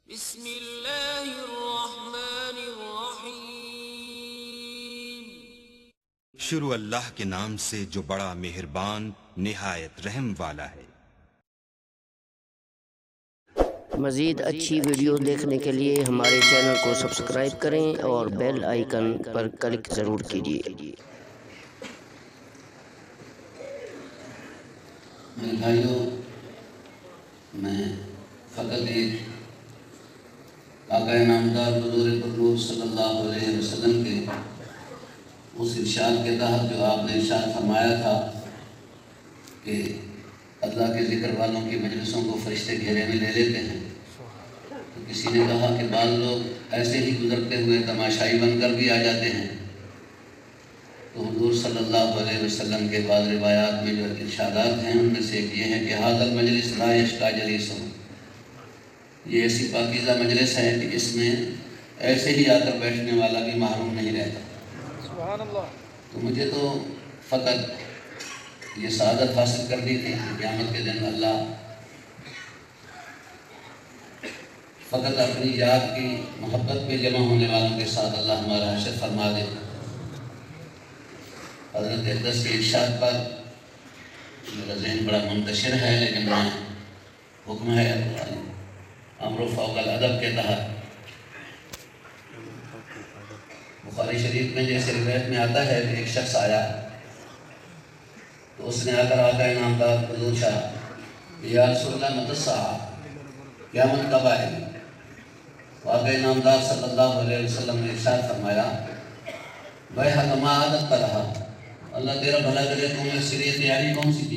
بسم اللہ الرحمن الرحیم۔ شروع اللہ کے نام سے جو بڑا مہربان نہایت رحم والا ہے۔ مزید اچھی ویڈیو دیکھنے کے لیے ہمارے چینل کو سبسکرائب کریں اور بیل آئیکن پر کلک ضرور کیجیے۔ میرے بھائیوں، میں فقط ایک آقا نامدار حضور پاک صلی اللہ علیہ وسلم کے اس ارشاد کے تحت جو آپ نے ارشاد فرمایا تھا کہ اللہ کے ذکر والوں کی مجلسوں کو فرشتے گھیرے میں لے لیتے ہیں، تو کسی نے کہا کہ بعض لوگ ایسے ہی گزرتے ہوئے تماشائی بن کر بھی آ جاتے ہیں۔ تو حضور صلی اللہ علیہ وسلم کے بعض روایات میں جو ارشادات ہیں ان میں سے ایک یہ ہے کہ ھذا المجلس لا یشقی جلیسہ، یہ ایسی پاکیزہ مجلس ہے کہ اس میں ایسے ہی آ کر بیٹھنے والا بھی محروم نہیں رہتا۔ سبحان اللہ۔ تو مجھے تو فقط یہ سعادت حاصل کرنی تھی کہ قیامت کے دن اللہ فقط اپنی یاد کی محبت میں جمع ہونے والوں کے ساتھ اللہ ہمارا حشر فرما دے۔ حضرت اقدس کے ارشاد پر میرا ذہن بڑا منتشر ہے، لیکن میں حکم ہے امر فوق الادب کے تحت بخاری شریف میں جیسے روایت میں آتا ہے کہ ایک شخص آیا تو اس نے آ کر آقا نامدار حضور شاہ یا رسول اللہ متی الساعہ، قیامت کب آئے گی؟ آقا نامدار صلی اللہ علیہ وسلم نے ارشاد فرمایا ویحک ما عادت رہا، اللہ تیرا بھلا کرے، تم نے اس کے لیے تیاری کون سی کی؟